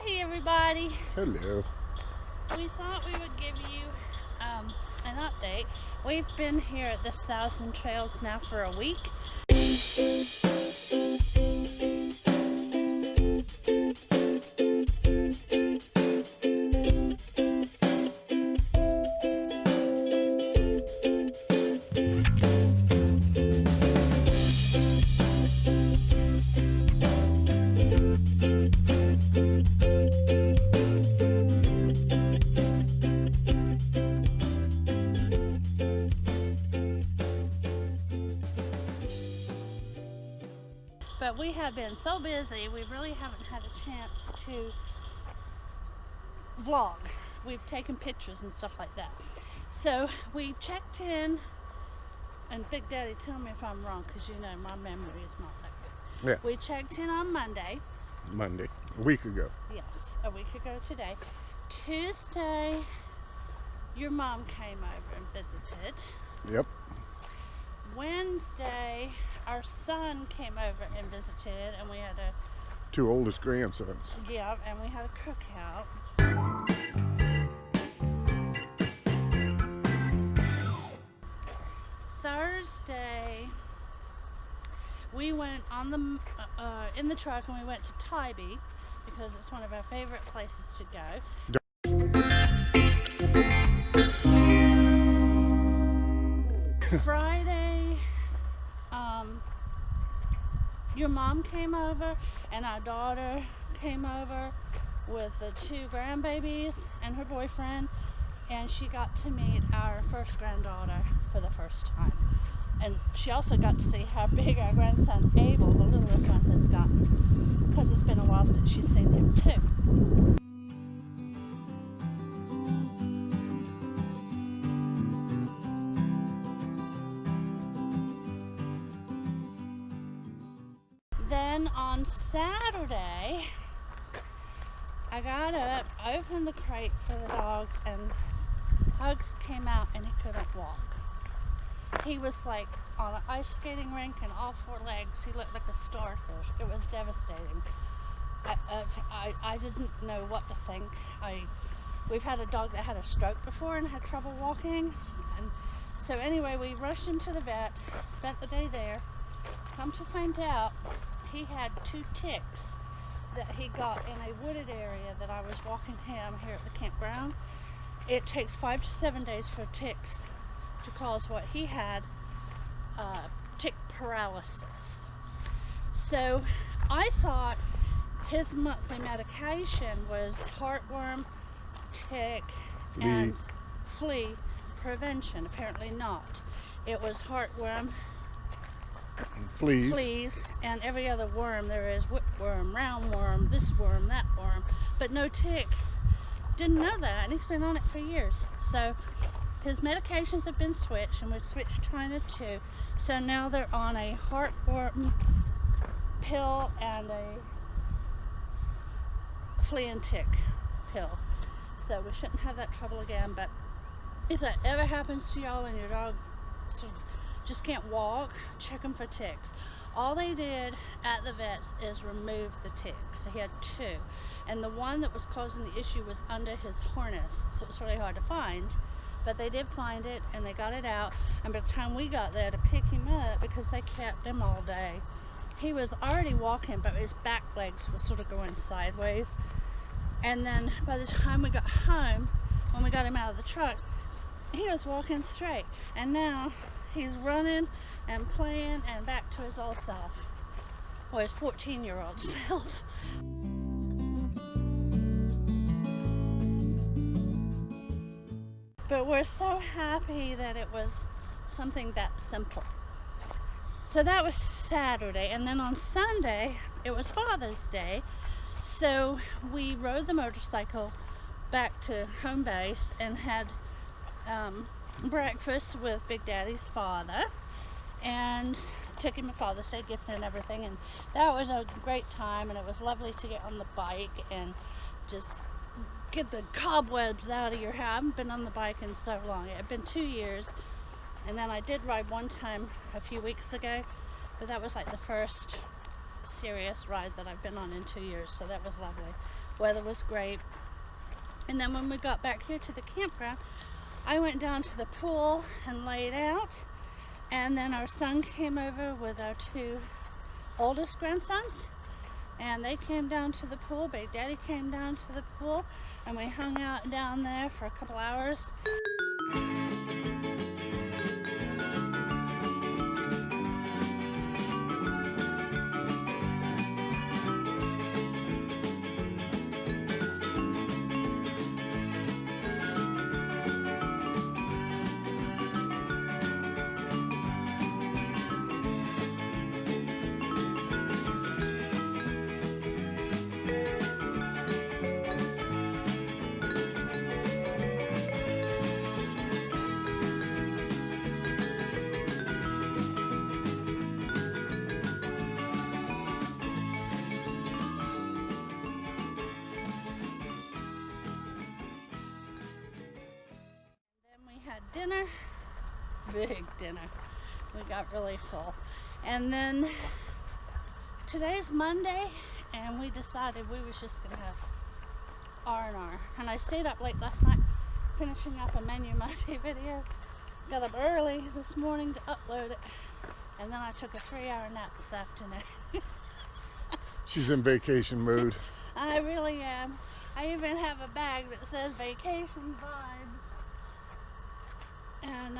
Hey everybody. Hello. We thought we would give you an update. We've been here at this 1,000 Trails now for a week. But we have been so busy, we really haven't had a chance to vlog. We've taken pictures and stuff like that. So we checked in, and Big Daddy, tell me if I'm wrong, because you know my memory is not that good. Yeah. We checked in on Monday. A week ago. Yes, a week ago today. Tuesday, your mom came over and visited. Yep. Wednesday, our son came over and visited, and we had Two oldest grandsons. and we had a cookout. Thursday, we went on the in the truck, and we went to Tybee because it's one of our favorite places to go. Friday, your mom came over and our daughter came over with the two grandbabies and her boyfriend, and she got to meet our first granddaughter for the first time. And she also got to see how big our grandson Abel, the littlest one, has gotten, because it's been a while since she's seen him too. Then on Saturday, I got up, opened the crate for the dogs, and Hugs came out and he couldn't walk. He was like on an ice skating rink and all four legs. He looked like a starfish. It was devastating. I didn't know what to think. We've had a dog that had a stroke before and had trouble walking. And so anyway, we rushed him to the vet, spent the day there. Come to find out, he had 2 ticks that he got in a wooded area that I was walking him here at the campground. It takes 5 to 7 days for ticks to cause what he had, tick paralysis. So I thought his monthly medication was heartworm, tick, and flea prevention. Apparently not. It was heartworm, fleas, and every other worm there is: whipworm, roundworm, this worm, that worm, but no tick. Didn't know that, and he's been on it for years. So his medications have been switched, and we've switched China too. So now they're on a heartworm pill and a flea and tick pill. So we shouldn't have that trouble again. But if that ever happens to y'all and your dog sort of just can't walk, check them for ticks. All they did at the vet's is remove the ticks. So he had 2, and the one that was causing the issue was under his harness, so it's really hard to find. But they did find it, and they got it out, and by the time we got there to pick him up, because they kept him all day, he was already walking, but his back legs were sort of going sideways. And then by the time we got home, when we got him out of the truck, he was walking straight, and now he's running and playing and back to his old self, or his 14-year-old self. But we're so happy that it was something that simple. So that was Saturday, and then on Sunday, it was Father's Day. So we rode the motorcycle back to home base and had breakfast with Big Daddy's father, and took him a Father's Day gift and everything, and that was a great time. And it was lovely to get on the bike and just get the cobwebs out of your hair. I haven't been on the bike in so long. It had been 2 years, and then I did ride one time a few weeks ago, but that was like the first serious ride that I've been on in 2 years, so that was lovely. Weather was great. And then when we got back here to the campground, I went down to the pool and laid out. And then our son came over with our two oldest grandsons. And they came down to the pool. Big Daddy came down to the pool. And we hung out down there for a couple hours. Dinner, big dinner. We got really full. And then today's Monday, and we decided we was just gonna have R&R. And I stayed up late last night finishing up a Menu Monday video. Got up early this morning to upload it, and then I took a 3-hour nap this afternoon. She's in vacation mood. I really am. I even have a bag that says vacation vibes. And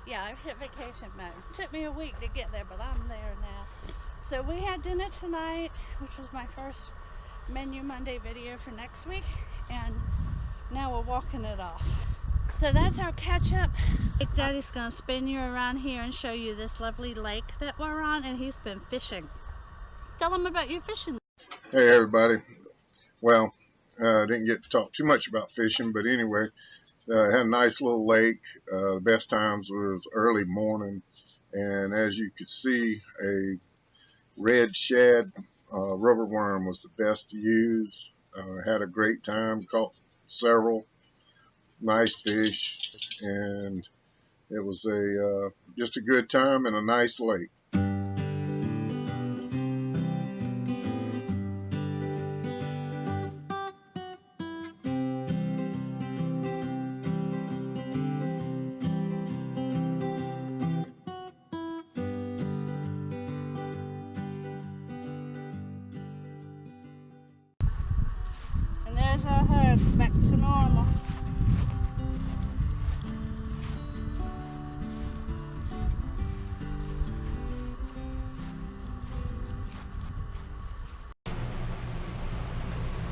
yeah, I've hit vacation mode. Took me a week to get there, but I'm there now. So we had dinner tonight, which was my first Menu Monday video for next week, and now we're walking it off. So that's our catch up. Big Daddy's gonna spin you around here and show you this lovely lake that we're on, and he's been fishing. Tell him about your fishing. Hey everybody. Well, didn't get to talk too much about fishing, but anyway, had a nice little lake. The best times was early morning, and as you could see, a red shad rubber worm was the best to use. Had a great time, caught several nice fish, and it was just a good time and a nice lake. There's our herd back to normal.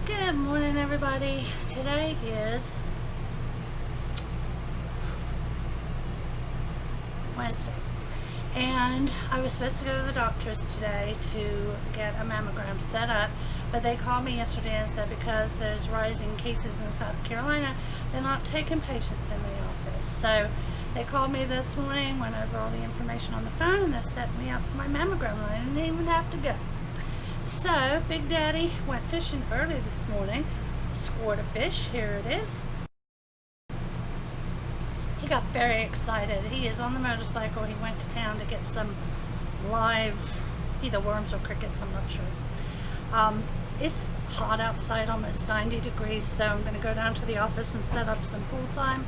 Good morning, everybody. Today is Wednesday, and I was supposed to go to the doctor's today to get a mammogram set up. But they called me yesterday and said because there's rising cases in South Carolina, they're not taking patients in the office. So they called me this morning, went over all the information on the phone, and they set me up for my mammogram. I didn't even have to go. So Big Daddy went fishing early this morning, scored a fish. Here it is. He got very excited. He is on the motorcycle. He went to town to get some live, either worms or crickets, I'm not sure. It's hot outside, almost 90 degrees, so I'm going to go down to the office and set up some pool time.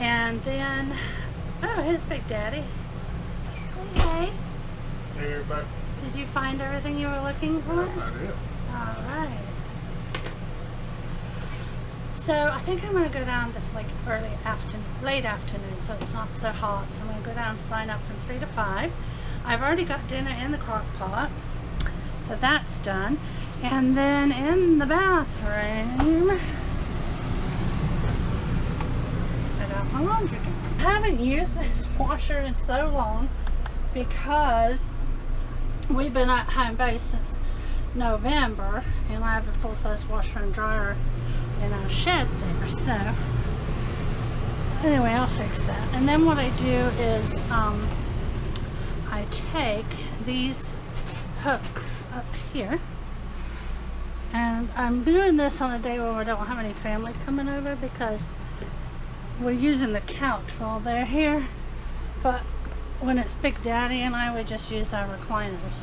And then, oh, here's Big Daddy. Say hey. Hey everybody. Did you find everything you were looking for? Yes, I did. Alright. So I think I'm going to go down to like late afternoon, so it's not so hot. So I'm going to go down and sign up from 3 to 5. I've already got dinner in the crock pot. So that's done. And then in the bathroom, I got my laundry done. I haven't used this washer in so long because we've been at home base since November, and I have a full-size washer and dryer in our shed there. So anyway, I'll fix that. And then what I do is I take these hooks up here, and I'm doing this on a day where we don't have any family coming over because we're using the couch while they're here, but when it's Big Daddy and I, we just use our recliners.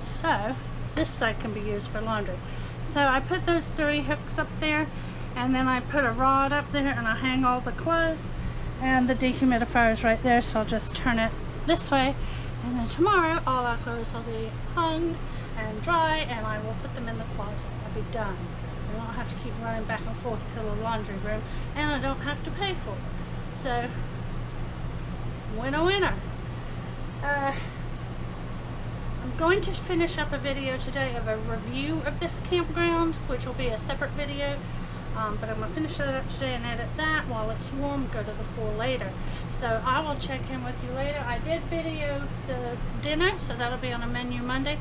So this side can be used for laundry. So I put those 3 hooks up there, and then I put a rod up there, and I hang all the clothes, and the dehumidifier is right there, so I'll just turn it this way, and then tomorrow all our clothes will be hung and dry, and I will put them in the closet. I'll be done. I don't have to keep running back and forth to the laundry room, and I don't have to pay for it. So, winner winner. I'm going to finish up a video today of a review of this campground, which will be a separate video, but I'm going to finish it up today and edit that while it's warm, go to the pool later. So I will check in with you later. I did video the dinner, so that'll be on a menu Monday.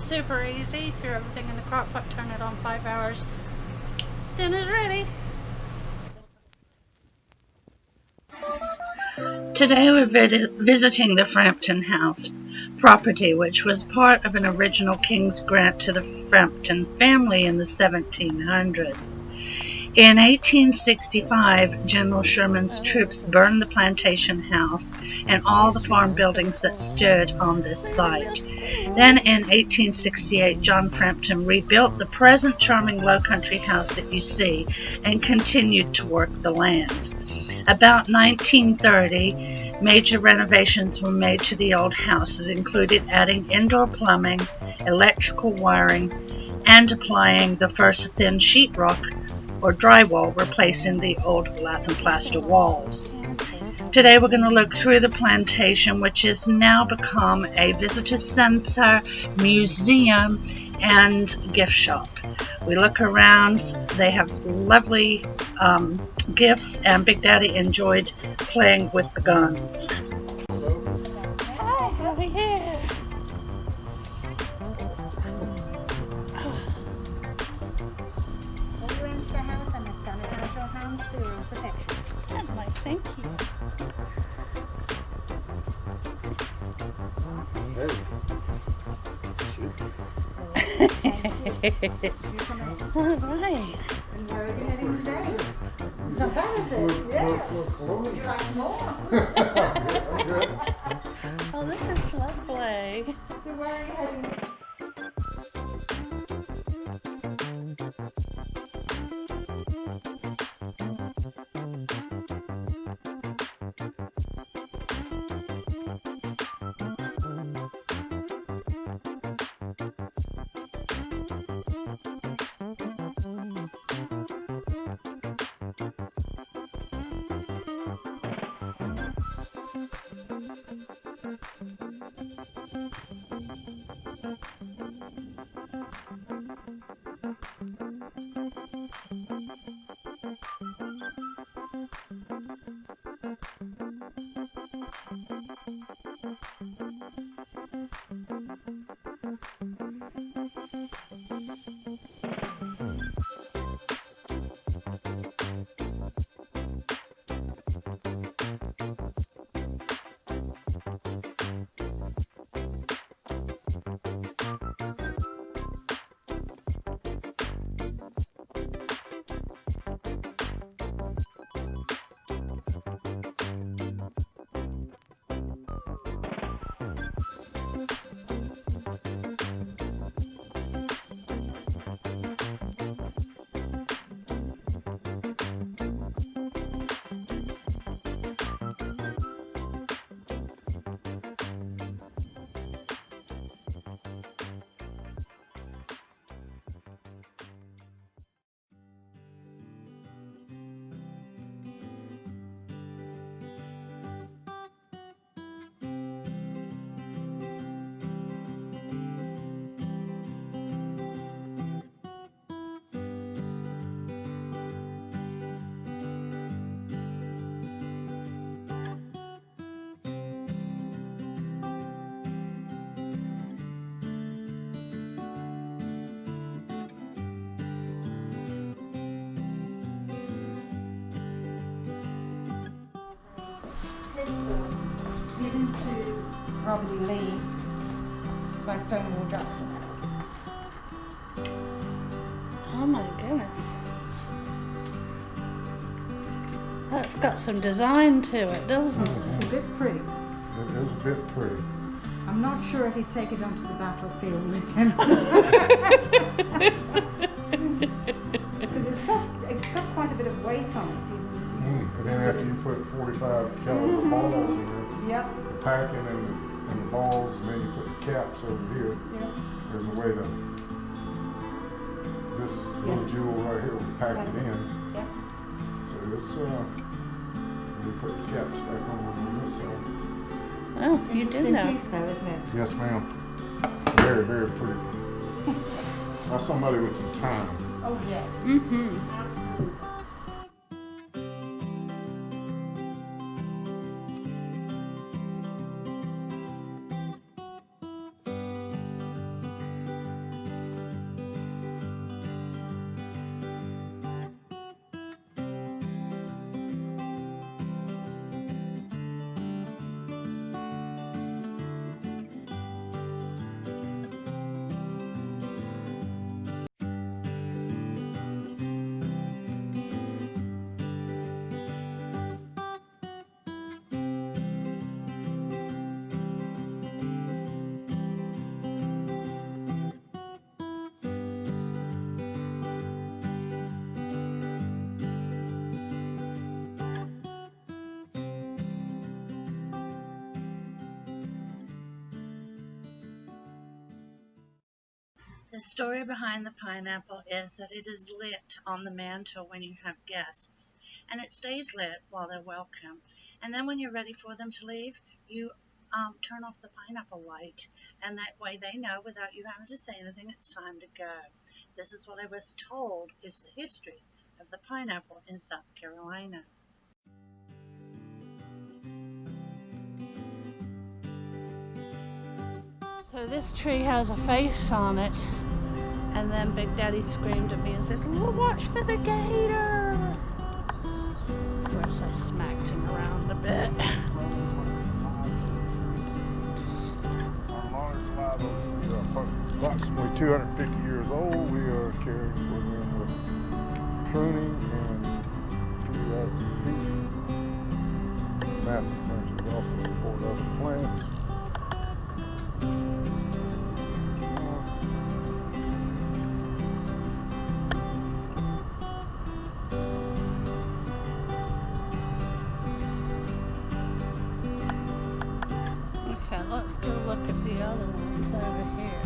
Super easy. Threw everything in the crock pot, turn it on 5 hours. Dinner's ready. Today we're visiting the Frampton House property, which was part of an original King's grant to the Frampton family in the 1700s. In 1865, General Sherman's troops burned the plantation house and all the farm buildings that stood on this site. Then in 1868, John Frampton rebuilt the present charming low-country house that you see and continued to work the land. About 1930, major renovations were made to the old house that included adding indoor plumbing, electrical wiring, and applying the first thin sheetrock or drywall, replacing the old lath and plaster walls. Today we're going to look through the plantation, which has now become a visitor center, museum, and gift shop. We look around, they have lovely gifts, and Big Daddy enjoyed playing with the guns. Hi, how are you? Thank you. All right. And where are you heading today? It's not bad, is it? Yeah. Would you like more? Oh, this is lovely. So where are you heading? Given to Robert E. Lee by Stonewall Jackson. Oh my goodness. That's got some design to it, doesn't it? It's a bit pretty. It is a bit pretty. I'm not sure if he'd take it onto the battlefield with him. Because it's got quite a bit of weight on it. And then after you put 45 caliber balls in it, Yep. the packing and the balls, and then you put the caps over here, Yep. there's a way to, this little jewel right here will pack it in. Yep. So it's, you put the caps back on this side. Oh, you do Interesting know. piece though, isn't it? Yes, ma'am. Very, very pretty. That's somebody with some time. Oh yes. Mm-hmm. Absolutely. The story behind the pineapple is that it is lit on the mantle when you have guests, and it stays lit while they're welcome. And then when you're ready for them to leave, you turn off the pineapple light, and that way they know without you having to say anything it's time to go. This is what I was told is the history of the pineapple in South Carolina. So this tree has a face on it, and then Big Daddy screamed at me and says, "Watch for the gator!" Of course, I smacked him around a bit. Our large live oaks, we are approximately 250 years old. We are caring for them with pruning and periodic feeding. Massive branches also support other plants. Okay, let's go look at the other ones over here.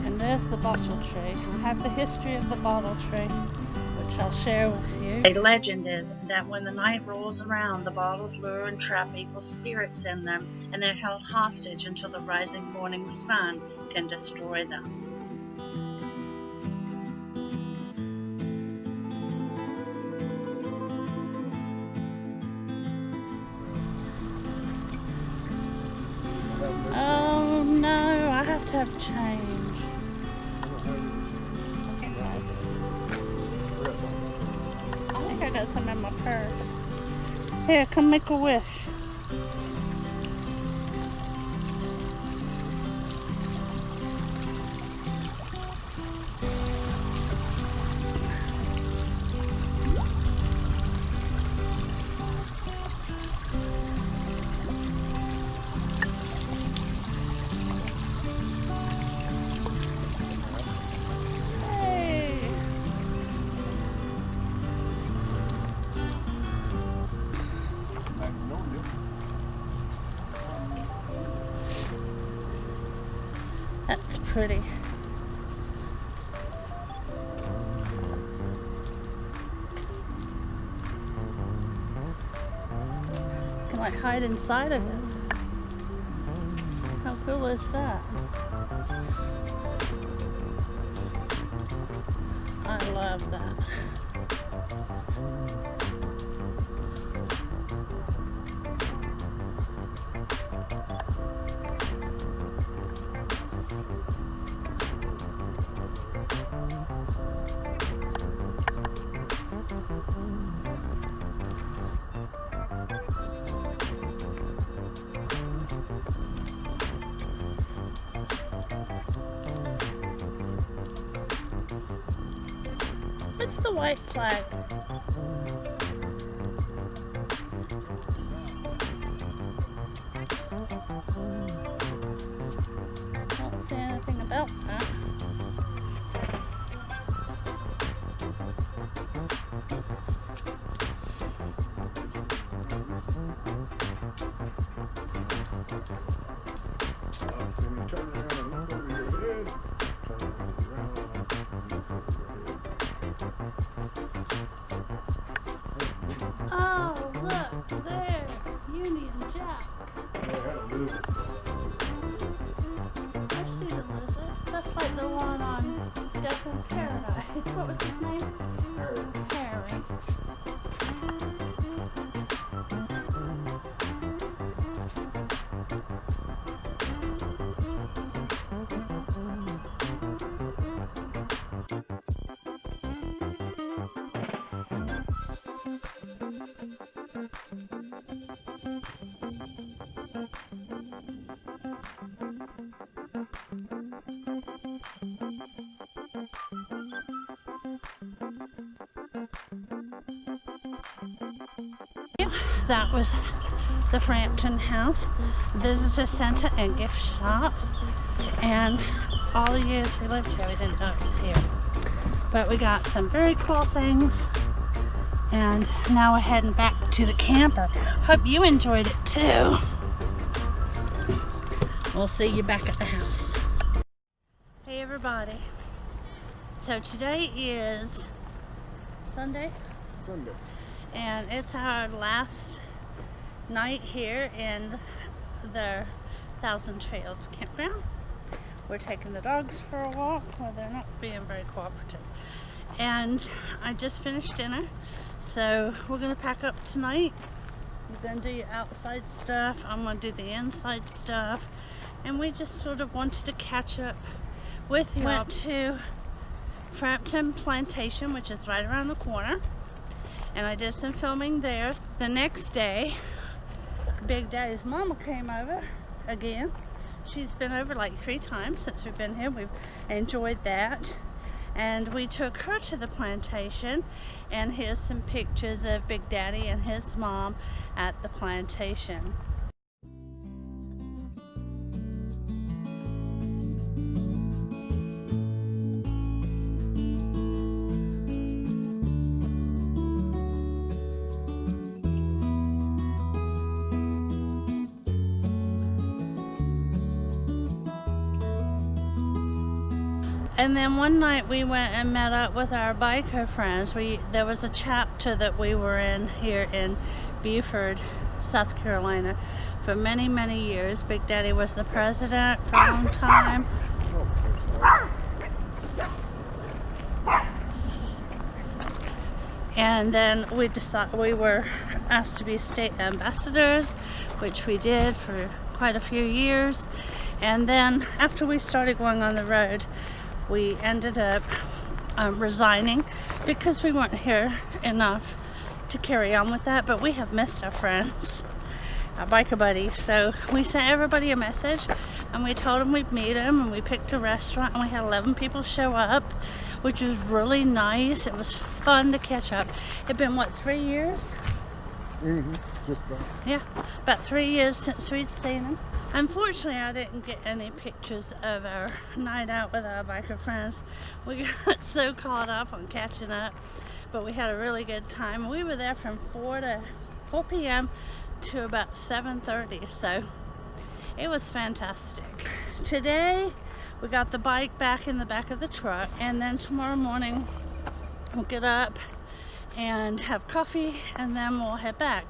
And there's the bottle tree. I have the history of the bottle tree, which I'll share with you. A legend is that when the night rolls around, the bottles lure and trap evil spirits in them, and they're held hostage until the rising morning sun can destroy them. Oh no, I have to have change. I think I got some in my purse. Here, come make a wish. Hey. That's pretty. You can like hide inside of it. How cool is that? I love that. What's the white flag? I don't see anything about that. What was his name? Harry. That was the Frampton House Visitor Center and Gift Shop, and all the years we lived here we didn't know it was here, but we got some very cool things, and now we're heading back to the camper. Hope you enjoyed it too. We'll see you back at the house. Hey everybody, so today is Sunday, and it's our last night here in the Thousand Trails Campground. We're taking the dogs for a walk. Well, they're not being very cooperative. And I just finished dinner, so we're gonna pack up tonight. You're gonna do your outside stuff, I'm gonna do the inside stuff, and we just sort of wanted to catch up with you. Went to Frampton Plantation, which is right around the corner, and I did some filming there. The next day, Big Daddy's mama came over again. She's been over like 3 times since we've been here. We've enjoyed that. And we took her to the plantation, and here's some pictures of Big Daddy and his mom at the plantation. And then one night we went and met up with our biker friends. There was a chapter that we were in here in Beaufort, South Carolina for many, many years. Big Daddy was the president for a long time. And then we were asked to be state ambassadors, which we did for quite a few years. And then after we started going on the road, we ended up resigning because we weren't here enough to carry on with that, but we have missed our friends, our biker buddies. So we sent everybody a message and we told them we'd meet them, and we picked a restaurant, and we had 11 people show up, which was really nice. It was fun to catch up. It'd been what, 3 years? Just about. Yeah, about 3 years since we'd seen them. Unfortunately, I didn't get any pictures of our night out with our biker friends. We got so caught up on catching up, but we had a really good time. We were there from 4 p.m. to about 7:30, so it was fantastic. Today, we got the bike back in the back of the truck, and then tomorrow morning, we'll get up and have coffee, and then we'll head back.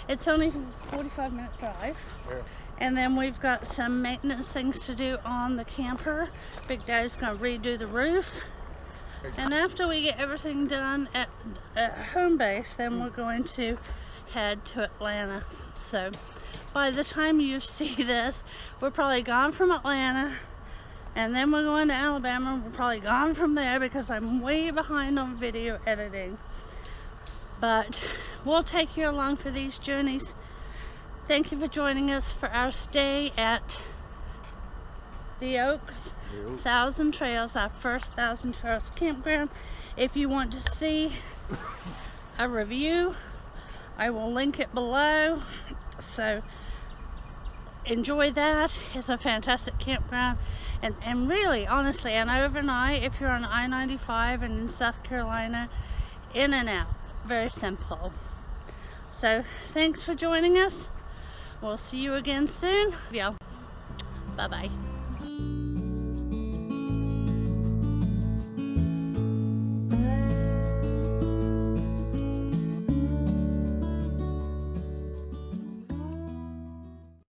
It's only a 45-minute drive. Yeah. And then we've got some maintenance things to do on the camper. Big Daddy's gonna redo the roof. And after we get everything done at home base, then we're going to head to Atlanta. So by the time you see this, we're probably gone from Atlanta, and then we're going to Alabama. We're probably gone from there because I'm way behind on video editing. But we'll take you along for these journeys. Thank you for joining us for our stay at the Oaks Thousand Trails, our first Thousand Trails campground. If you want to see a review, I will link it below. So enjoy that. It's a fantastic campground, and really, honestly, an overnight if you're on I-95 and in South Carolina, in and out, very simple. So thanks for joining us. We'll see you again soon. Yeah. Bye bye.